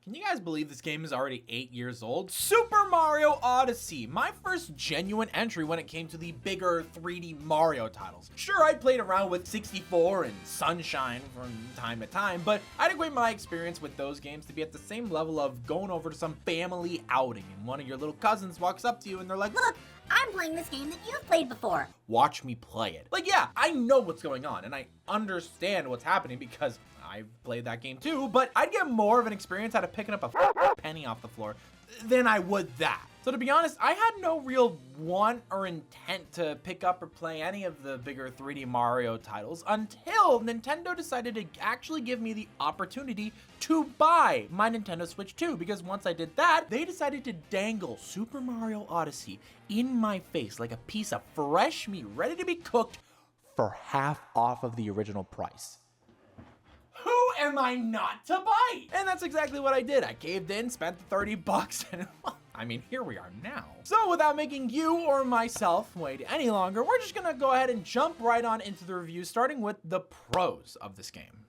Can you guys believe this game is already 8 years old? Super Mario Odyssey, my first genuine entry when it came to the bigger 3D Mario titles. Sure, I played around with 64 and Sunshine from time to time, but I'd equate my experience with those games to be at the same level of going over to some family outing and one of your little cousins walks up to you and they're like, "Look, I'm playing this game that you've played before. Watch me play it." Like, yeah, I know what's going on and I understand what's happening because I've played that game too, but I'd get more of an experience out of picking up a penny off the floor than I would that. So to be honest, I had no real want or intent to pick up or play any of the bigger 3D Mario titles until Nintendo decided to actually give me the opportunity to buy my Nintendo Switch 2, because once I did that, they decided to dangle Super Mario Odyssey in my face like a piece of fresh meat ready to be cooked for half off of the original price. Who am I not to bite? And that's exactly what I did. I caved in, spent the 30 bucks, and I mean, here we are now. So without making you or myself wait any longer, we're just gonna go ahead and jump right on into the review, starting with the pros of this game.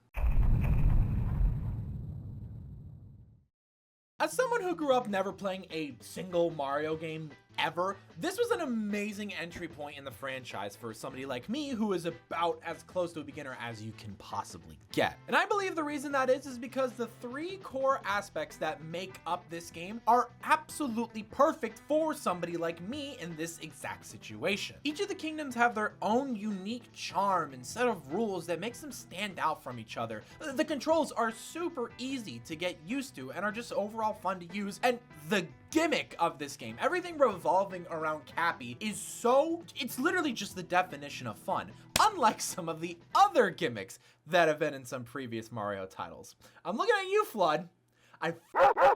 As someone who grew up never playing a single Mario game ever, this was an amazing entry point in the franchise for somebody like me who is about as close to a beginner as you can possibly get. And I believe the reason that is because the 3 core aspects that make up this game are absolutely perfect for somebody like me in this exact situation. Each of the kingdoms have their own unique charm and set of rules that makes them stand out from each other. The controls are super easy to get used to and are just overall fun to use, and the gimmick of this game, everything revolving around Cappy, it's literally just the definition of fun, unlike some of the other gimmicks that have been in some previous Mario titles. I'm looking at you, Flood. I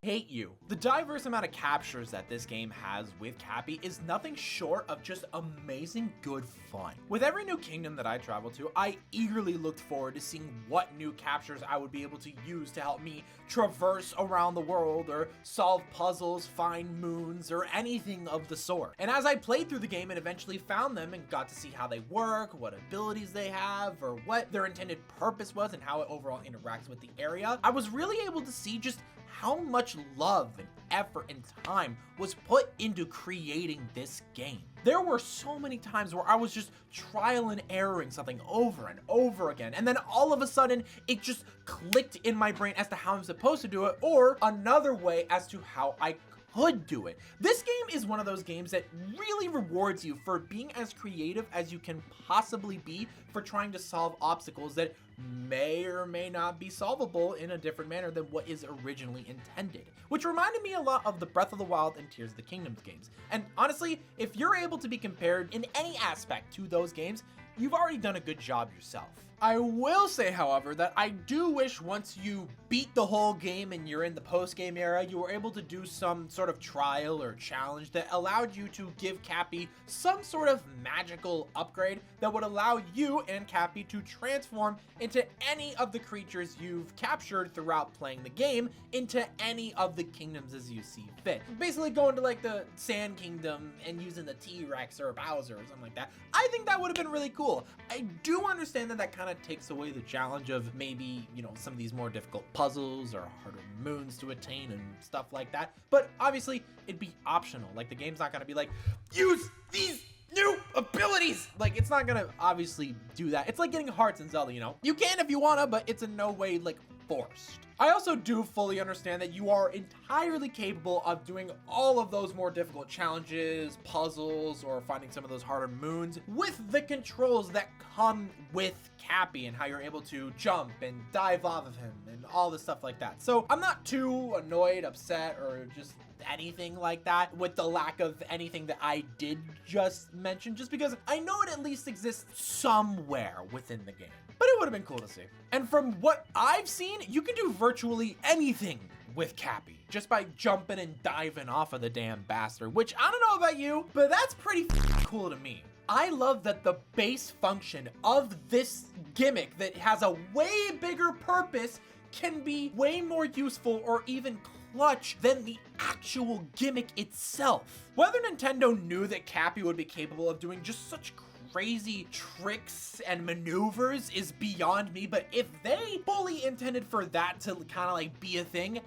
hate you. The diverse amount of captures that this game has with Cappy is nothing short of just amazing good fun. With every new kingdom that I travel to, I eagerly looked forward to seeing what new captures I would be able to use to help me traverse around the world or solve puzzles, find moons, or anything of the sort. And as I played through the game and eventually found them and got to see how they work, what abilities they have, or what their intended purpose was and how it overall interacts with the area, I was really able to see just how much love and effort and time was put into creating this game. There were so many times where I was just trial and erroring something over and over again, and then all of a sudden it just clicked in my brain as to how I'm supposed to do it, or another way as to how I could do it. This game is one of those games that really rewards you for being as creative as you can possibly be for trying to solve obstacles that may or may not be solvable in a different manner than what is originally intended, which reminded me a lot of the Breath of the Wild and Tears of the Kingdom games. And honestly, if you're able to be compared in any aspect to those games, you've already done a good job yourself. I will say, however, that I do wish once you beat the whole game and you're in the post-game era, you were able to do some sort of trial or challenge that allowed you to give Cappy some sort of magical upgrade that would allow you and Cappy to transform into any of the creatures you've captured throughout playing the game into any of the kingdoms as you see fit. Basically going to like the Sand Kingdom and using the T-Rex or Bowser or something like that. I think that would have been really cool. I do understand that kind of takes away the challenge of maybe, you know, some of these more difficult puzzles or harder moons to attain and stuff like that. But obviously it'd be optional. Like the game's not going to be like, use these new abilities. Like it's not going to obviously do that. It's like getting hearts in Zelda, you know? You can if you want to, but it's in no way like forced. I also do fully understand that you are entirely capable of doing all of those more difficult challenges, puzzles, or finding some of those harder moons with the controls that come with Cappy and how you're able to jump and dive off of him and all the stuff like that. So I'm not too annoyed, upset, or just anything like that with the lack of anything that I did just mention, just because I know it at least exists somewhere within the game. But it would have been cool to see. And from what I've seen, you can do virtually anything with Cappy just by jumping and diving off of the damn bastard, which I don't know about you, but that's pretty cool to me. I love that the base function of this gimmick that has a way bigger purpose can be way more useful or even clutch than the actual gimmick itself. Whether Nintendo knew that Cappy would be capable of doing just such crazy tricks and maneuvers is beyond me, but if they fully intended for that to kind of like be a thing,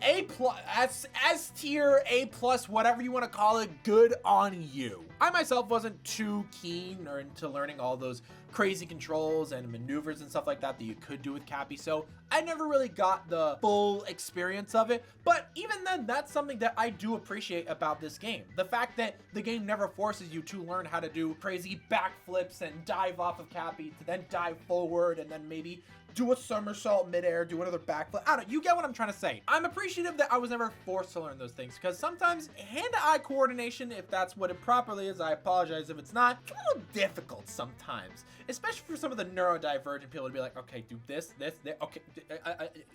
A plus, S tier, A plus, whatever you want to call it, good on you. I myself wasn't too keen or into learning all those crazy controls and maneuvers and stuff like that you could do with Cappy, so I never really got the full experience of it. But even then, that's something that I do appreciate about this game. The fact that the game never forces you to learn how to do crazy backflips and dive off of Cappy to then dive forward and then maybe do a somersault midair, do another backflip. I don't know, you get what I'm trying to say. I'm appreciative that I was never forced to learn those things, because sometimes hand-eye coordination, if that's what it properly is, I apologize if it's not, it's a little difficult sometimes, especially for some of the neurodivergent people to be like, okay, do this, okay,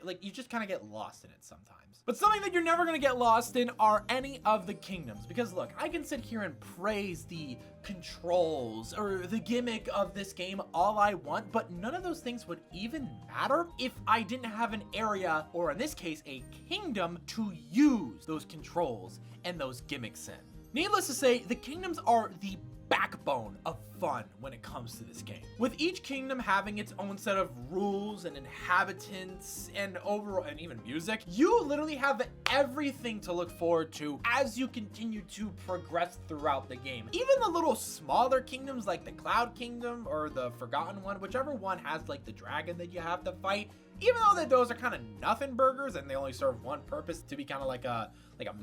like you just kind of get lost in it sometimes. But something that you're never gonna get lost in are any of the kingdoms, because look, I can sit here and praise the controls or the gimmick of this game all I want, but none of those things would even matter if I didn't have an area, or in this case, a kingdom, to use those controls and those gimmicks in. Needless to say, the kingdoms are the backbone of fun when it comes to this game, with each kingdom having its own set of rules and inhabitants and overall and even music. You literally have everything to look forward to as you continue to progress throughout the game. Even the little smaller kingdoms like the Cloud Kingdom or the Forgotten one, whichever one has like the dragon that you have to fight, even though those are kind of nothing burgers and they only serve one purpose, to be kind of like a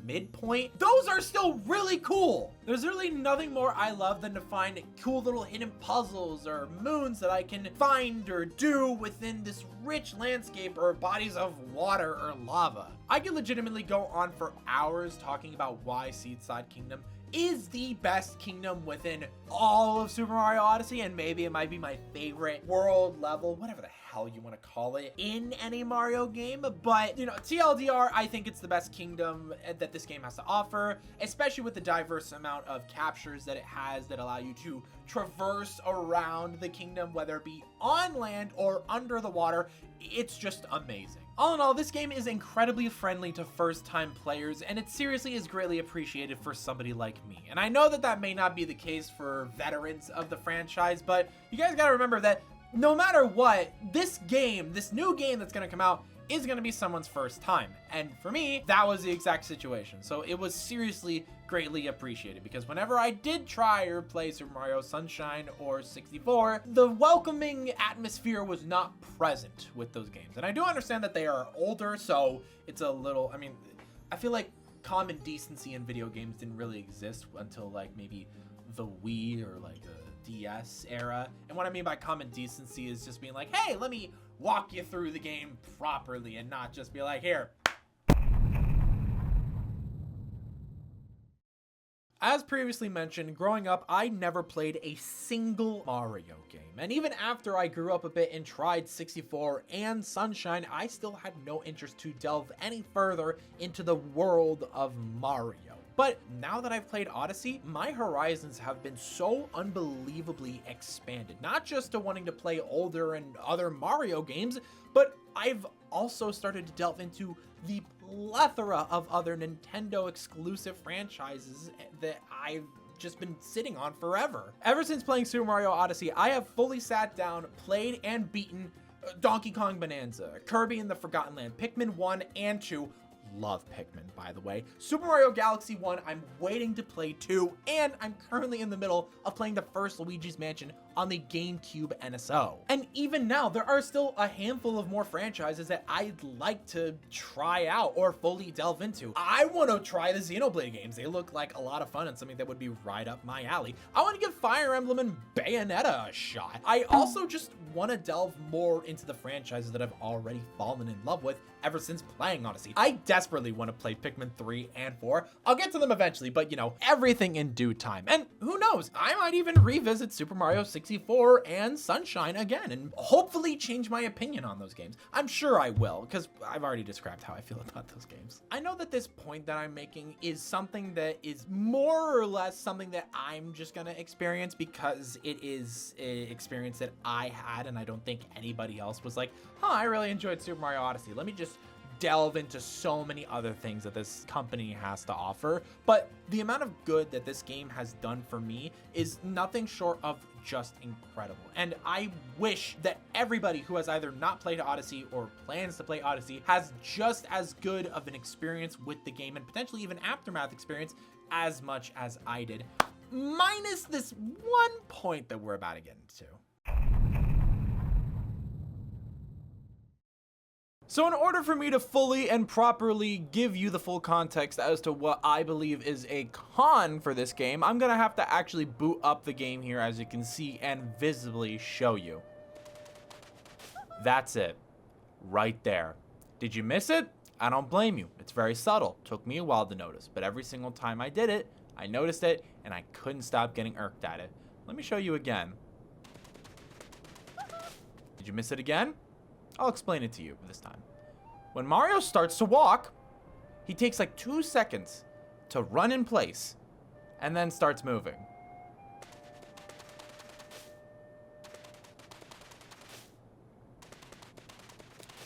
midpoint, those are still really cool. There's really nothing more I love than to find cool little hidden puzzles or moons that I can find or do within this rich landscape or bodies of water or lava. I could legitimately go on for hours talking about why Seedside Kingdom is the best kingdom within all of Super Mario Odyssey, and maybe it might be my favorite world level, whatever the hell you want to call it, in any Mario game. But, you know, TLDR, I think it's the best kingdom that this game has to offer, especially with the diverse amount of captures that it has that allow you to traverse around the kingdom, whether it be on land or under the water. It's just amazing. All in all, this game is incredibly friendly to first-time players, and it seriously is greatly appreciated for somebody like me. And I know that that may not be the case for veterans of the franchise, but you guys gotta remember that no matter what, this game, this new game that's gonna come out, is gonna be someone's first time. And for me, that was the exact situation. So it was seriously greatly appreciated, because whenever I did try or play Super Mario Sunshine or 64, the welcoming atmosphere was not present with those games. And I do understand that they are older, so it's a little, I mean, I feel like common decency in video games didn't really exist until like maybe the Wii or like the DS era. And what I mean by common decency is just being like, hey, let me walk you through the game properly and not just be like, here. As previously mentioned, growing up, I never played a single Mario game. And even after I grew up a bit and tried 64 and Sunshine, I still had no interest to delve any further into the world of Mario. But now that I've played Odyssey, my horizons have been so unbelievably expanded. Not just to wanting to play older and other Mario games, but I've also started to delve into the plethora of other Nintendo exclusive franchises that I've just been sitting on forever. Ever since playing Super Mario Odyssey, I have fully sat down, played and beaten Donkey Kong Bonanza, Kirby and the Forgotten Land, Pikmin 1 and 2, love Pikmin, by the way, Super Mario Galaxy 1, I'm waiting to play 2, and I'm currently in the middle of playing the first Luigi's Mansion on the GameCube NSO. And even now, there are still a handful of more franchises that I'd like to try out or fully delve into. I want to try the Xenoblade games. They look like a lot of fun and something that would be right up my alley. I want to give Fire Emblem and Bayonetta a shot. I also just want to delve more into the franchises that I've already fallen in love with ever since playing Odyssey. I desperately want to play Pikmin 3 and 4. I'll get to them eventually, but you know, everything in due time. And who knows, I might even revisit Super Mario 64 and Sunshine again and hopefully change my opinion on those games. I'm sure I will, because I've already described how I feel about those games. I know that this point that I'm making is something that is more or less something that I'm just gonna experience because it is an experience that I had and I don't think anybody else was like, huh, I really enjoyed Super Mario Odyssey. Let me just delve into so many other things that this company has to offer, but the amount of good that this game has done for me is nothing short of just incredible. And I wish that everybody who has either not played Odyssey or plans to play Odyssey has just as good of an experience with the game, and potentially even aftermath experience, as much as I did, minus this one point that we're about to get into. So in order for me to fully and properly give you the full context as to what I believe is a con for this game, I'm gonna have to actually boot up the game here, as you can see, and visibly show you. That's it. Right there. Did you miss it? I don't blame you. It's very subtle. Took me a while to notice, but every single time I did it, I noticed it, and I couldn't stop getting irked at it. Let me show you again. Did you miss it again? I'll explain it to you this time. When Mario starts to walk, he takes like 2 seconds to run in place and then starts moving.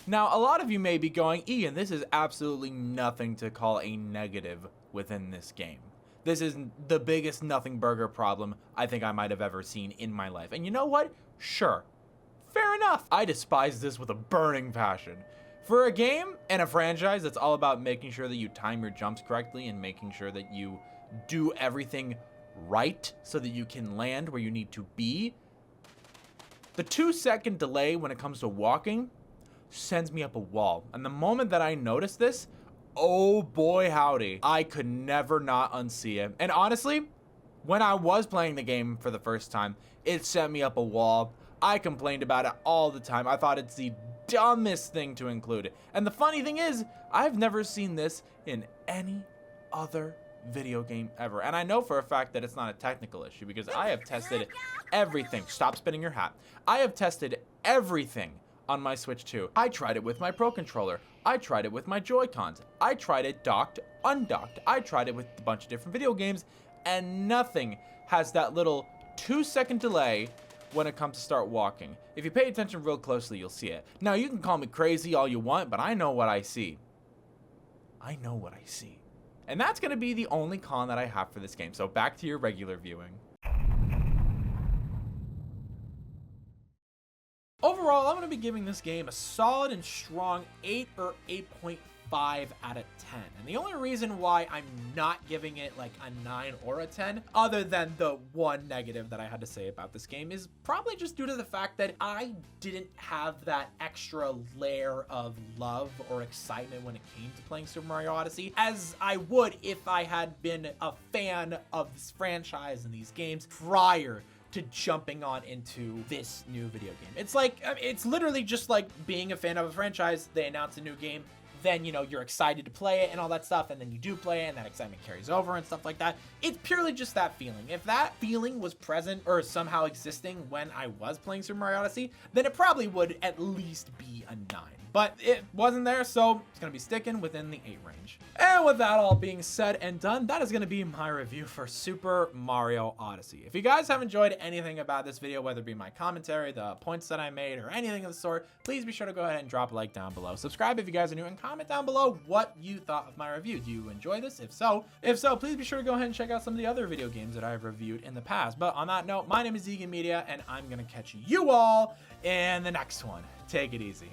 Now, a lot of you may be going, Ian, this is absolutely nothing to call a negative within this game. This is the biggest nothing burger problem I think I might have ever seen in my life. And you know what? Sure. Fair enough. I despise this with a burning passion. For a game and a franchise that's all about making sure that you time your jumps correctly and making sure that you do everything right so that you can land where you need to be, the 2-second delay when it comes to walking sends me up a wall. And the moment that I noticed this, oh boy howdy, I could never not unsee it. And honestly, when I was playing the game for the first time, it sent me up a wall. I complained about it all the time. I thought it's the dumbest thing to include. And the funny thing is, I've never seen this in any other video game ever. And I know for a fact that it's not a technical issue because I have tested everything. Stop spinning your hat. I have tested everything on my Switch 2. I tried it with my Pro Controller. I tried it with my Joy-Cons. I tried it docked, undocked. I tried it with a bunch of different video games, and nothing has that little 2-second delay when it comes to start walking. If you pay attention real closely, you'll see it. Now, you can call me crazy all you want, but I know what I see. I know what I see. And that's going to be the only con that I have for this game. So back to your regular viewing. Overall, I'm going to be giving this game a solid and strong 8 or 8.5 out of 10. And the only reason why I'm not giving it like a 9 or a 10, other than the one negative that I had to say about this game, is probably just due to the fact that I didn't have that extra layer of love or excitement when it came to playing Super Mario Odyssey as I would if I had been a fan of this franchise and these games prior to jumping on into this new video game. It's like, it's literally just like being a fan of a franchise. They announce a new game, then, you know, you're excited to play it and all that stuff, and then you do play it and that excitement carries over and stuff like that. It's purely just that feeling. If that feeling was present or somehow existing when I was playing Super Mario Odyssey, then it probably would at least be a 9. But it wasn't there, so it's gonna be sticking within the 8 range. And with that all being said and done, that is gonna be my review for Super Mario Odyssey. If you guys have enjoyed anything about this video, whether it be my commentary, the points that I made, or anything of the sort, please be sure to go ahead and drop a like down below. Subscribe if you guys are new, and comment down below what you thought of my review. Do you enjoy this? If so, please be sure to go ahead and check out some of the other video games that I've reviewed in the past. But on that note, my name is Egan Media, and I'm gonna catch you all in the next one. Take it easy.